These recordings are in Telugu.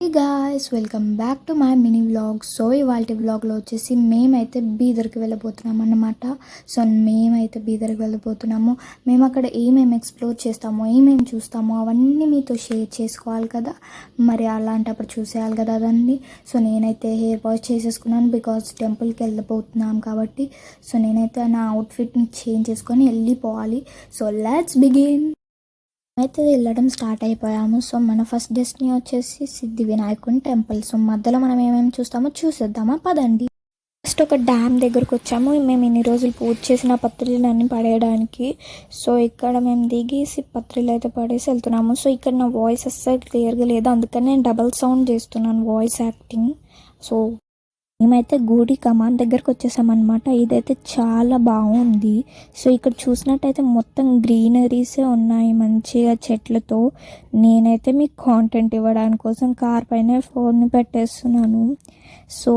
Hey guys, welcome back to my mini vlog. So ఇవాళ వ్లాగ్లో వచ్చేసి మేమైతే బీదర్కి వెళ్ళబోతున్నాం అన్నమాట. సో మేమైతే బీదర్కి వెళ్ళబోతున్నాము. మేము అక్కడ ఏమేమి ఎక్స్ప్లోర్ చేస్తామో, ఏమేమి చూస్తామో అవన్నీ మీతో షేర్ చేసుకోవాలి కదా. మరి అలాంటప్పుడు చూసేయాలి కదా అదన్నీ. సో నేనైతే హెయిర్ వాష్ చేసేసుకున్నాను బికాజ్ టెంపుల్కి వెళ్ళబోతున్నాం కాబట్టి. సో నేనైతే నా అవుట్ఫిట్ని చేంజ్ చేసుకొని వెళ్ళిపోవాలి. So let's begin. అయితే వెళ్ళడం స్టార్ట్ అయిపోయాము. సో మన ఫస్ట్ డెస్టినీ వచ్చేసి సిద్ధి వినాయకుని టెంపుల్. సో మధ్యలో మనం ఏమేమి చూస్తామో చూసేద్దామా, పదండి. ఫస్ట్ ఒక డ్యామ్ దగ్గరకు వచ్చాము. మేము ఇన్ని రోజులు పూజ చేసిన పత్రిలన్నీ పడేయడానికి. సో ఇక్కడ మేము దిగేసి పత్రిలు అయితే పడేసి వెళ్తున్నాము. సో ఇక్కడ నా వాయిస్ అస్సలు క్లియర్గా లేదు, అందుకని నేను డబల్ సౌండ్ చేస్తున్నాను వాయిస్ యాక్టింగ్. సో మేమైతే గుడి కమాన్ దగ్గరకు వచ్చేసామన్నమాట. ఇదైతే చాలా బాగుంది. సో ఇక్కడ చూసినట్టయితే మొత్తం గ్రీనరీసే ఉన్నాయి మంచిగా చెట్లతో. నేనైతే మీకు కాంటెంట్ ఇవ్వడానికి కోసం కార్ పైన ఫోన్ని పెట్టేస్తున్నాను. సో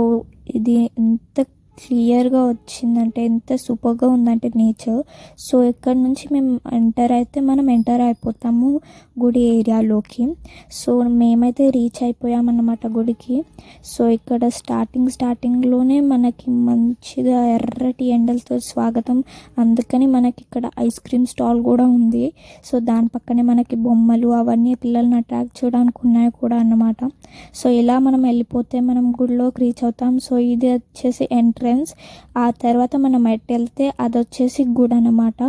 ఇది ఎంత క్లియర్గా వచ్చిందంటే, ఎంత సూపర్గా ఉందంటే నేచర్. సో ఇక్కడ నుంచి మేము మనం ఎంటర్ అయిపోతాము గుడి ఏరియాలోకి. సో మేమైతే రీచ్ అయిపోయామన్నమాట గుడికి. సో ఇక్కడ స్టార్టింగ్లోనే మనకి మంచిగా ఎర్రటి ఎండలతో స్వాగతం. అందుకని మనకి ఇక్కడ ఐస్ క్రీమ్ స్టాల్ కూడా ఉంది. సో దాని పక్కనే మనకి బొమ్మలు అవన్నీ పిల్లల్ని అట్రాక్ట్ చేయడానికి ఉన్నాయి కూడా అన్నమాట. సో ఇలా మనం వెళ్ళిపోతే మనం గుడిలోకి రీచ్ అవుతాం. సో ఇది వచ్చేసి ఎంట్రన్స్. ఆ తర్వాత మనం ఎటు వెళ్తే అది వచ్చేసి గుడి అన్నమాట.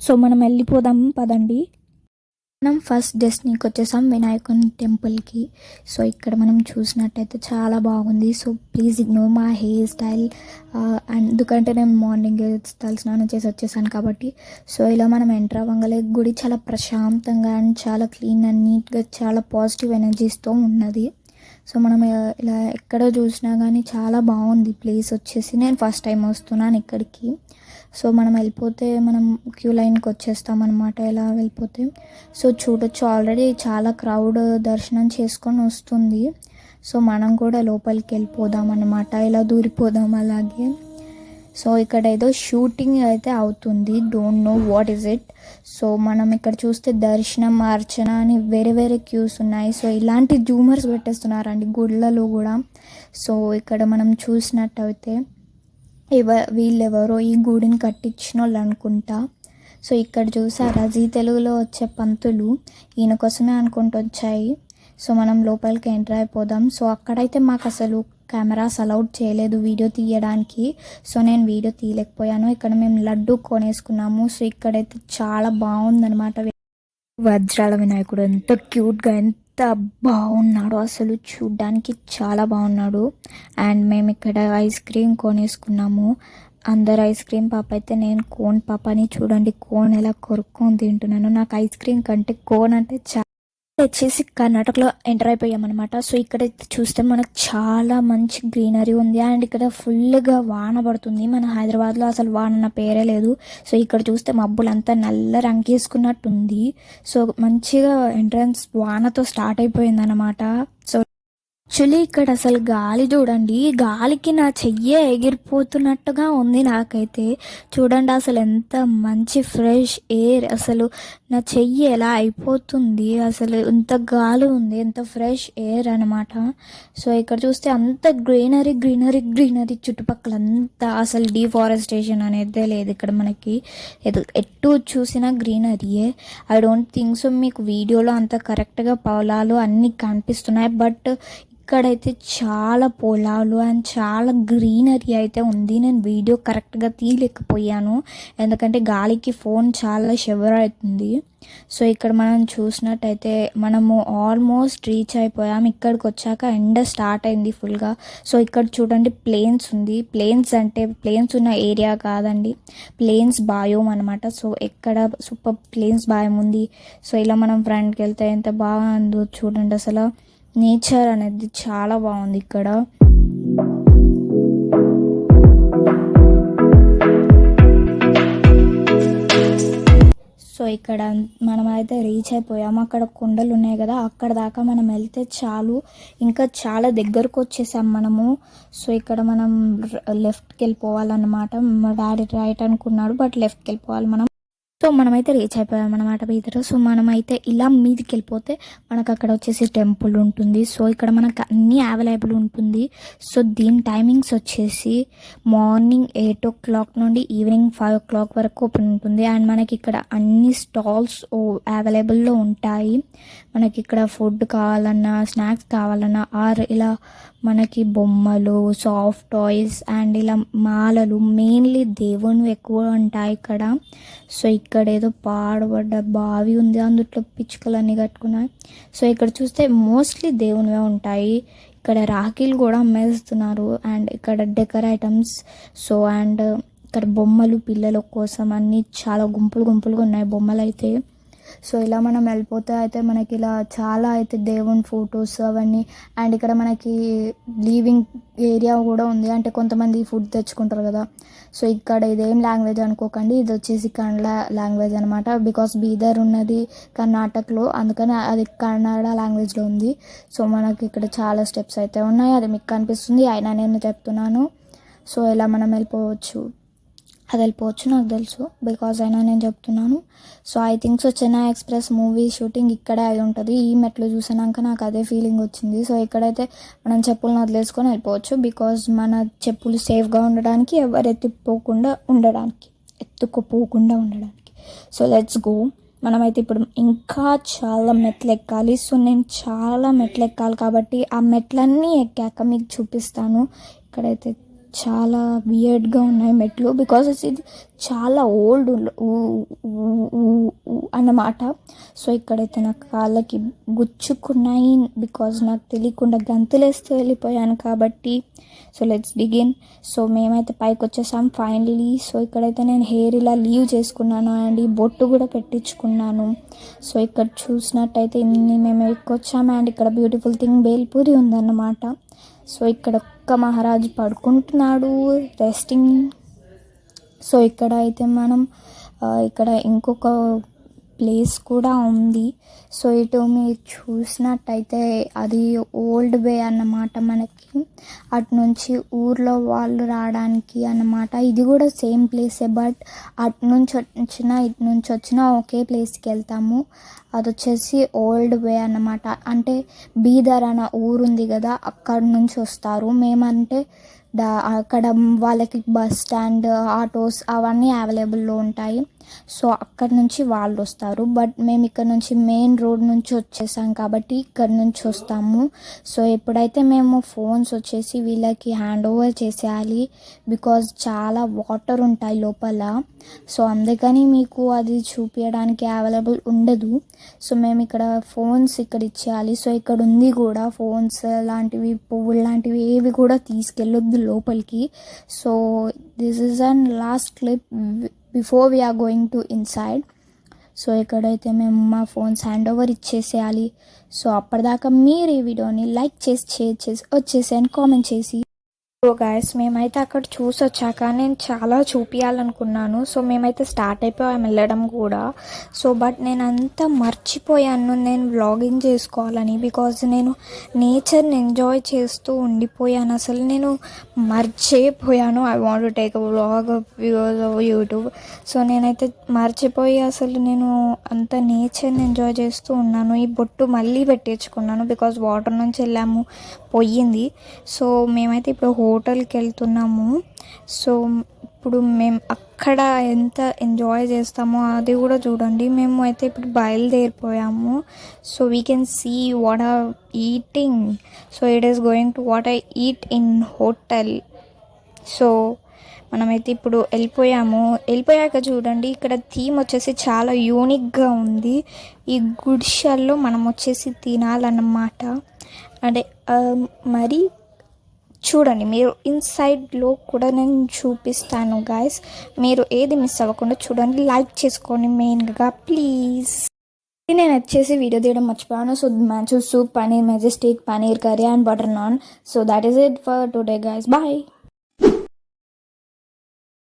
సో మనం వెళ్ళిపోదాం, పదండి. మనం ఫస్ట్ డెస్టినీకి వచ్చేసాం, వినాయకుని టెంపుల్కి. సో ఇక్కడ మనం చూసినట్టయితే చాలా బాగుంది. సో ప్లీజ్ ఇగ్నోర్ మా హెయిర్ స్టైల్, ఎందుకంటే నేను మార్నింగ్ తలస్నానం చేసి వచ్చేసాను కాబట్టి. సో ఇలా మనం ఎంటర్ అవ్వగలే గుడి చాలా ప్రశాంతంగా అండ్ చాలా క్లీన్ అండ్ నీట్గా చాలా పాజిటివ్ ఎనర్జీస్తో ఉన్నది. సో మనం ఇలా ఎక్కడ చూసినా కానీ చాలా బాగుంది ప్లేస్ వచ్చేసి. నేను ఫస్ట్ టైం వస్తున్నాను ఇక్కడికి. సో మనం వెళ్ళిపోతే మనం క్యూ లైన్కి వచ్చేస్తాం అనమాట ఇలా వెళ్ళిపోతే. సో చూడొచ్చు ఆల్రెడీ చాలా క్రౌడ్ దర్శనం చేసుకొని వస్తుంది. సో మనం కూడా లోపలికి వెళ్ళిపోదాం అన్నమాట, ఇలా దూరిపోదాం అలాగే. సో ఇక్కడ ఏదో షూటింగ్ అయితే అవుతుంది, don't know what is it. So మనం ఇక్కడ చూస్తే దర్శనం, అర్చన అని వేరే క్యూస్ ఉన్నాయి. సో ఇలాంటి జూమర్స్ పెట్టేస్తున్నారండి గుళ్ళలో కూడా. సో ఇక్కడ మనం చూసినట్టయితే వీళ్ళెవరో ఈ గుడిని కట్టించిన వాళ్ళు అనుకుంటా. సో ఇక్కడ చూసారా జీ తెలుగులో వచ్చే పంతులు ఈయన కోసమే అనుకుంటూ వచ్చాయి. సో మనం లోపలికి ఎంటర్ అయిపోదాం. సో అక్కడైతే మాకు అసలు కెమెరాస్ అలౌడ్ చేయలేదు వీడియో తీయడానికి. సో నేను వీడియో తీయలేకపోయాను. ఇక్కడ మేము లడ్డు కొనేసుకున్నాము. సో ఇక్కడైతే చాలా బాగుందనమాట. వజ్రాల వినాయకుడు ఎంత క్యూట్గా ఎంత బాగున్నాడు, అసలు చూడ్డానికి చాలా బాగున్నాడు. అండ్ మేము ఇక్కడ ఐస్ క్రీమ్ కొనేసుకున్నాము. అందరు ఐస్ క్రీమ్ పాప అయితే నేను కోన్ పాపని. చూడండి కోన్ ఎలా కొరుక్కొని తింటున్నాను. నాకు ఐస్ క్రీమ్ కంటే కోన్ అంటే వచ్చేసి కర్ణాటకలో ఎంటర్ అయిపోయామన్నమాట. సో ఇక్కడ చూస్తే మనకు చాలా మంచి గ్రీనరీ ఉంది. అండ్ ఇక్కడ ఫుల్గా వాన పడుతుంది. మన హైదరాబాద్లో అసలు వాన అన్న పేరే లేదు. సో ఇక్కడ చూస్తే మబ్బులంతా నల్ల రంగేసుకున్నట్టుంది. సో మంచిగా ఎంట్రన్స్ వానతో స్టార్ట్ అయిపోయింది అనమాట. సో యాక్చువల్లీ ఇక్కడ అసలు గాలి చూడండి, గాలికి నా చెయ్యే ఎగిరిపోతున్నట్టుగా ఉంది నాకైతే. చూడండి అసలు ఎంత మంచి ఫ్రెష్ ఎయిర్, అసలు నా చెయ్యి ఎలా అయిపోతుంది. అసలు ఎంత గాలి ఉంది, ఎంత ఫ్రెష్ ఎయిర్ అనమాట. సో ఇక్కడ చూస్తే అంత గ్రీనరీ చుట్టుపక్కల అంతా. అసలు డిఫారెస్టేషన్ అనేదే లేదు ఇక్కడ మనకి. ఎటు చూసినా గ్రీనరీయే. ఐ డోంట్ థింక్ సో మీకు వీడియోలో అంత కరెక్ట్గా పొలాలు అన్నీ కనిపిస్తున్నాయి, బట్ ఇక్కడైతే చాలా పొలాలు అండ్ చాలా గ్రీనరీ అయితే ఉంది. నేను వీడియో కరెక్ట్గా తీయలేకపోయాను ఎందుకంటే గాలికి ఫోన్ చాలా షివర్ అవుతుంది. సో ఇక్కడ మనం చూసినట్టయితే మనము ఆల్మోస్ట్ రీచ్ అయిపోయాం. ఇక్కడికి వచ్చాక ఎండ స్టార్ట్ అయింది ఫుల్గా. సో ఇక్కడ చూడండి ప్లేన్స్ ఉంది. ప్లేన్స్ అంటే ప్లేన్స్ ఉన్న ఏరియా కాదండి, ప్లేన్స్ బాయోమ్ అనమాట. సో ఇక్కడ సూపర్ ప్లేన్స్ బాయం ఉంది. సో ఇలా మనం ఫ్రంట్కి వెళ్తే ఎంత బాగుందో చూడండి. అసలు నేచర్ అనేది చాలా బాగుంది ఇక్కడ. సో ఇక్కడ మనం అయితే రీచ్ అయిపోయాము. అక్కడ కొండలు ఉన్నాయి కదా, అక్కడ దాకా మనం వెళ్తే చాలు, ఇంకా చాలా దగ్గరకు వచ్చేసాం మనము. సో ఇక్కడ మనం లెఫ్ట్కి వెళ్ళిపోవాలన్నమాట. మా డాడీ రైట్ అనుకున్నాడు, బట్ లెఫ్ట్కి వెళ్ళిపోవాలి మనం. సో మనమైతే రీచ్ అయిపోయాం అనమాట బీదర్. సో మనమైతే ఇలా మీదికి వెళ్ళిపోతే మనకు అక్కడ వచ్చేసి టెంపుల్ ఉంటుంది. సో ఇక్కడ మనకు అన్నీ అవైలబుల్ ఉంటుంది. సో దీని టైమింగ్స్ వచ్చేసి మార్నింగ్ 8 o'clock నుండి ఈవినింగ్ 5 o'clock వరకు ఓపెన్ ఉంటుంది. అండ్ మనకి ఇక్కడ అన్ని స్టాల్స్ అవైలబుల్లో ఉంటాయి. మనకి ఇక్కడ ఫుడ్ కావాలన్నా, స్నాక్స్ కావాలన్నా, ఆర్ ఇలా మనకి బొమ్మలు, సాఫ్ట్ టాయ్స్ అండ్ ఇలా మాలలు, మెయిన్లీ దేవుని ఎక్కువ ఉంటాయి ఇక్కడ. సో ఇక్కడ ఏదో పాడబడ్డ బావి ఉంది, అందులో పిచ్చుకలన్నీ కట్టుకున్నాయి. సో ఇక్కడ చూస్తే మోస్ట్లీ దేవునివే ఉంటాయి. ఇక్కడ రాఖీలు కూడా అమ్మేస్తున్నారు. అండ్ ఇక్కడ డెకర్ ఐటమ్స్. సో అండ్ ఇక్కడ బొమ్మలు పిల్లల కోసం అన్నీ చాలా గుంపులుగా ఉన్నాయి బొమ్మలు అయితే. సో ఇలా మనం వెళ్ళిపోతే అయితే మనకి ఇలా చాలా అయితే దేవుని ఫొటోస్ అవన్నీ. అండ్ ఇక్కడ మనకి లీవింగ్ ఏరియా కూడా ఉంది. అంటే కొంతమంది ఫుడ్ తెచ్చుకుంటారు కదా. సో ఇక్కడ ఇదేం లాంగ్వేజ్ అనుకోకండి, ఇది వచ్చేసి కన్నడ లాంగ్వేజ్ అనమాట. బికాస్ బీదర్ ఉన్నది కర్ణాటకలో, అందుకని అది కన్నడ లాంగ్వేజ్లో ఉంది. సో మనకి ఇక్కడ చాలా స్టెప్స్ అయితే ఉన్నాయి, అది మీకు కనిపిస్తుంది, అయినా నేను చెప్తున్నాను. సో ఇలా మనం వెళ్ళిపోవచ్చు, అది వెళ్ళిపోవచ్చు నాకు తెలుసు, బికాజ్ అయినా నేను చెప్తున్నాను. So I think so Chennai express movie shooting ఇక్కడే అయి ఉంటుంది. ఈ మెట్లు చూసినాక నాకు అదే ఫీలింగ్ వచ్చింది. సో ఇక్కడైతే మనం చెప్పులను వదిలేసుకొని వెళ్ళిపోవచ్చు, బికాజ్ మన చెప్పులు సేఫ్గా ఉండడానికి, ఎవరు ఎత్తుకుపోకుండా ఉండడానికి. So let's go. మనమైతే ఇప్పుడు ఇంకా చాలా మెట్లు ఎక్కాలి. సో నేను చాలా మెట్లు ఎక్కాలి కాబట్టి ఆ మెట్లన్నీ ఎక్కాక మీకు చూపిస్తాను. ఇక్కడైతే చాలా వియర్డ్గా ఉన్నాయి మెట్లు, బికాజ్ ఇది చాలా ఓల్డ్ అన్నమాట. సో ఇక్కడైతే నాకు కాళ్ళకి గుచ్చుకున్నాయి, బికాజ్ నాకు తెలియకుండా గంతులేస్తూ వెళ్ళిపోయాను కాబట్టి. So let's begin. సో మేమైతే పైకి వచ్చేసాం ఫైనలీ. సో ఇక్కడైతే నేను హెయిర్ ఇలా లీవ్ చేసుకున్నాను అండ్ ఈ బొట్టు కూడా పెట్టించుకున్నాను. సో ఇక్కడ చూసినట్టయితే ఇన్ని మేము ఎక్కొచ్చాము. అండ్ ఇక్కడ బ్యూటిఫుల్ థింగ్ బేల్పూరి ఉందన్నమాట. సో ఇక్కడ ఒక్క మహారాజు పడుకుంటున్నాడు రెస్టింగ్. సో ఇక్కడ అయితే మనం ఇక్కడ ఇంకొక ప్లేస్ కూడా ఉంది. సో ఇటు మీరు చూసినట్టయితే అది ఓల్డ్ వే అన్నమాట. మనకి అటు నుంచి ఊర్లో వాళ్ళు రావడానికి అన్నమాట. ఇది కూడా సేమ్ ప్లేసే, బట్ అటు నుంచి వచ్చినా ఇటు నుంచి వచ్చినా ఒకే ప్లేస్కి వెళ్తాము. అది వచ్చేసి ఓల్డ్ వే అన్నమాట. అంటే బీదర్ అన్న ఊరుంది కదా, అక్కడ నుంచి వస్తారు. మేమంటే అక్కడ వాళ్ళకి బస్ స్టాండ్, ఆటోస్ అవన్నీ అవైలబుల్లో ఉంటాయి. సో అక్కడ నుంచి వాళ్ళు వస్తారు. బట్ మేము ఇక్కడ నుంచి మెయిన్ రోడ్ నుంచి వచ్చేసాం కాబట్టి ఇక్కడ నుంచి వస్తాము. సో ఎప్పుడైతే మేము ఫోన్స్ వచ్చేసి వీళ్ళకి హ్యాండ్ ఓవర్ చేసేయాలి, బికాజ్ చాలా వాటర్ ఉంటాయి లోపల. సో అందుకని మీకు అది చూపించడానికి అవైలబుల్ ఉండదు. సో మేము ఇక్కడ ఫోన్స్ ఇక్కడ ఇచ్చేయాలి. సో ఇక్కడ ఉంది కూడా ఫోన్స్ లాంటివి, పువ్వులు లాంటివి ఏవి కూడా తీసుకెళ్ళొద్దు లోపలికి. So this is and last clip before we are going to inside. So ఇక్కడైతే మేము మా ఫోన్స్ హ్యాండ్ ఓవర్ ఇచ్చేసేయాలి. సో అప్పటిదాకా మీరు ఈ వీడియోని లైక్ చేసి, షేర్ చేసి, వచ్చేసి అండ్ కామెంట్ చేసి. సో గైస్ మేమైతే అక్కడ చూసి వచ్చాక నేను చాలా చూపించాలనుకున్నాను. సో మేమైతే స్టార్ట్ అయిపోయాం వెళ్ళడం కూడా. సో బట్ నేను అంతా మర్చిపోయాను నేను వ్లాగింగ్ చేసుకోవాలని, బికాజ్ నేను నేచర్ని ఎంజాయ్ చేస్తూ ఉండిపోయాను. అసలు నేను మర్చిపోయాను I want to take a vlog YouTube. So నేనైతే మర్చిపోయి అసలు నేను అంత నేచర్ని ఎంజాయ్ చేస్తూ ఉన్నాను. ఈ బొట్టు మళ్ళీ పెట్టించుకున్నాను, బికాజ్ వాటర్ నుంచి వెళ్ళాము, పోయింది. సో మేమైతే ఇప్పుడు హోటల్కి వెళ్తున్నాము. సో ఇప్పుడు మేము అక్కడ ఎంత ఎంజాయ్ చేస్తామో అది కూడా చూడండి. మేము అయితే ఇప్పుడు బయలుదేరిపోయాము. So we can see what are eating. So it is going to what I eat in hotel. So మనమైతే ఇప్పుడు వెళ్ళిపోయాక చూడండి, ఇక్కడ థీమ్ వచ్చేసి చాలా యూనిక్గా ఉంది. ఈ గుడిసెల్లో మనం వచ్చేసి తినాలన్నమాట. అంటే మరి చూడండి, మీరు ఇన్సైడ్లో కూడా నేను చూపిస్తాను గాయస్. మీరు ఏది మిస్ అవ్వకుండా చూడండి, లైక్ చేసుకోండి మెయిన్గా ప్లీజ్. నేను వచ్చేసి వీడియో తీయడం మర్చిపోయాను. So manchow soup, paneer majestic, paneer curry and butter naan. So that is it for today guys. Bye.